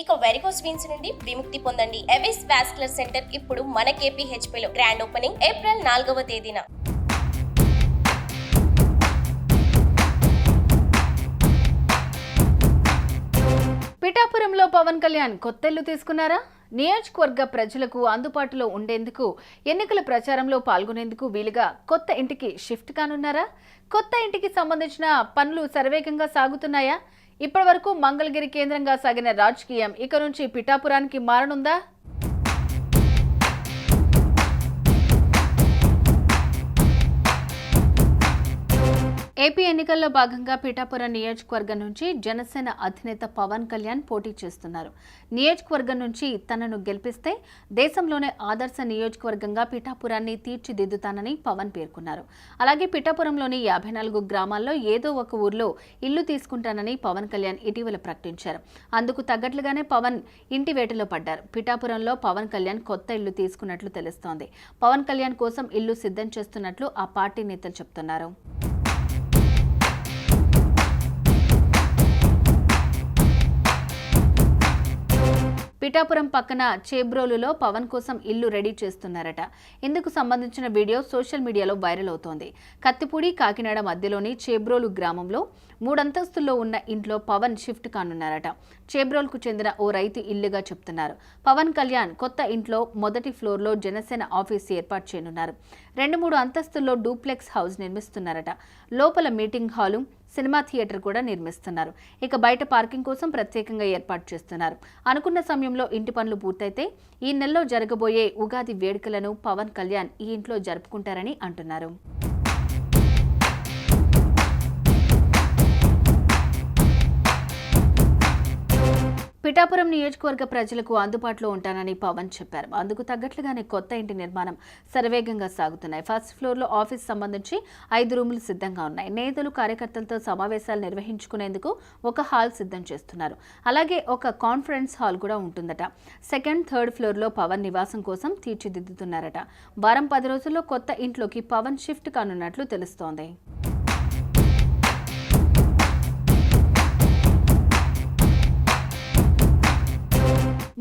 ఇక varicose veins నుండి విముక్తి పొందండి. ఎవిస్ వాస్కులర్ సెంటర్ ఇప్పుడు మన KPHP లో గ్రాండ్ ఓపెనింగ్ ఏప్రిల్ 4వ తేదీన. పిఠాపురంలో పవన్ కళ్యాణ్ కొత్త ఇల్లు తీసుకున్నారా? నియోజకవర్గ ప్రజలకు అందుబాటులో ఉండేందుకు, ఎన్నికల ప్రచారంలో పాల్గొనేందుకు వీలుగా కొత్త ఇంటికి షిఫ్ట్ కానున్నారా? కొత్త ఇంటికి సంబంధించిన పనులు శరవేగంగా సాగుతున్నాయా? ఇప్పటి వరకు మంగళగిరి కేంద్రంగా సాగిన రాజకీయం ఇక నుంచి పిఠాపురానికి మారనుందా? ఏపీ ఎన్నికల్లో భాగంగా పిఠాపురం నియోజకవర్గం నుంచి జనసేన అధినేత పవన్ కళ్యాణ్ పోటీ చేస్తున్నారు. నియోజకవర్గం నుంచి తనను గెలిపిస్తే దేశంలోనే ఆదర్శ నియోజకవర్గంగా పిఠాపురాన్ని తీర్చిదిద్దుతానని పవన్ పేర్కొన్నారు. అలాగే పిఠాపురంలోని 54 గ్రామాల్లో ఏదో ఒక ఊర్లో ఇల్లు తీసుకుంటానని పవన్ కళ్యాణ్ ఇటీవల ప్రకటించారు. అందుకు తగ్గట్లుగానే పవన్ ఇంటి వేటలో పడ్డారు. పిఠాపురంలో పవన్ కళ్యాణ్ కొత్త ఇల్లు తీసుకున్నట్లు తెలుస్తోంది. పవన్ కళ్యాణ్ కోసం ఇల్లు సిద్ధం చేస్తున్నట్లు ఆ పార్టీ నేతలు చెబుతున్నారు. పిఠాపురం పక్కన చేబ్రోలులో పవన్ కోసం ఇల్లు రెడీ చేస్తున్నారట. ఇందుకు సంబంధించిన వీడియో సోషల్ మీడియాలో వైరల్ అవుతోంది. కత్తిపూడి కాకినాడ మధ్యలోని చేబ్రోలు గ్రామంలో 3 అంతస్తుల్లో ఉన్న ఇంట్లో పవన్ షిఫ్ట్ కానున్నారట. చేబ్రోల్కు చెందిన ఓ రైతు ఇల్లుగా చెప్తున్నారు. పవన్ కళ్యాణ్ కొత్త ఇంట్లో మొదటి ఫ్లోర్లో జనసేన ఆఫీస్ ఏర్పాటు చేయనున్నారు. 2-3 అంతస్తుల్లో డూప్లెక్స్ హౌస్ నిర్మిస్తున్నారట. లోపల మీటింగ్ హాలు, సినిమా థియేటర్ కూడా నిర్మిస్తున్నారు. ఇక బయట పార్కింగ్ కోసం ప్రత్యేకంగా ఏర్పాటు చేస్తున్నారు. అనుకున్న సమయంలో ఇంటి పనులు పూర్తయితే ఈ నెలలో జరగబోయే ఉగాది వేడుకలను పవన్ కళ్యాణ్ ఈ ఇంట్లో జరుపుకుంటారని అంటున్నారు. పిఠాపురం నియోజకవర్గ ప్రజలకు అందుబాటులో ఉంటానని పవన్ చెప్పారు. అందుకు తగ్గట్లుగానే కొత్త ఇంటి నిర్మాణం శరవేగంగా సాగుతున్నాయి. ఫస్ట్ ఫ్లోర్లో ఆఫీస్ సంబంధించి 5 రూములు సిద్ధంగా ఉన్నాయి. నేతలు, కార్యకర్తలతో సమావేశాలు నిర్వహించుకునేందుకు ఒక హాల్ సిద్ధం చేస్తున్నారు. అలాగే ఒక కాన్ఫరెన్స్ హాల్ కూడా ఉంటుందట. సెకండ్, థర్డ్ ఫ్లోర్లో పవన్ నివాసం కోసం తీర్చిదిద్దుతున్నారట. వారం 10 రోజుల్లో కొత్త ఇంట్లోకి పవన్ షిఫ్ట్ కానున్నట్లు తెలుస్తోంది.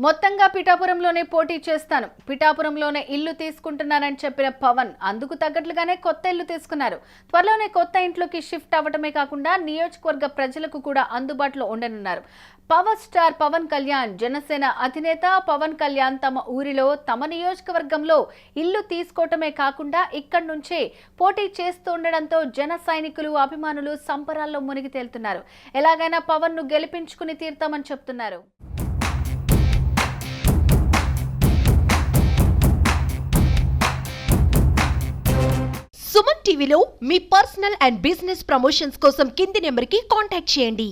మొత్తంగా పిఠాపురంలోనే పోటీ చేస్తాను, పిఠాపురంలోనే ఇల్లు తీసుకుంటున్నానని చెప్పిన పవన్ అందుకు తగ్గట్లుగానే కొత్త ఇల్లు తీసుకున్నారు. త్వరలోనే కొత్త ఇంట్లోకి షిఫ్ట్ అవ్వటమే కాకుండా నియోజకవర్గ ప్రజలకు కూడా అందుబాటులో ఉండనున్నారు. పవర్ స్టార్ పవన్ కళ్యాణ్, జనసేన అధినేత పవన్ కళ్యాణ్ తమ ఊరిలో, తమ నియోజకవర్గంలో ఇల్లు తీసుకోవటమే కాకుండా ఇక్కడి నుంచే పోటీ చేస్తూ ఉండడంతో జన సైనికులు, అభిమానులు సంబరాల్లో మునిగి తేలుతున్నారు. ఎలాగైనా పవన్ ను గెలిపించుకుని తీరుతామని చెప్తున్నారు. సుమన్ టీవీలో మీ పర్సనల్ అండ్ బిజినెస్ ప్రమోషన్స్ కోసం కింది నెంబర్కి కాంటాక్ట్ చేయండి.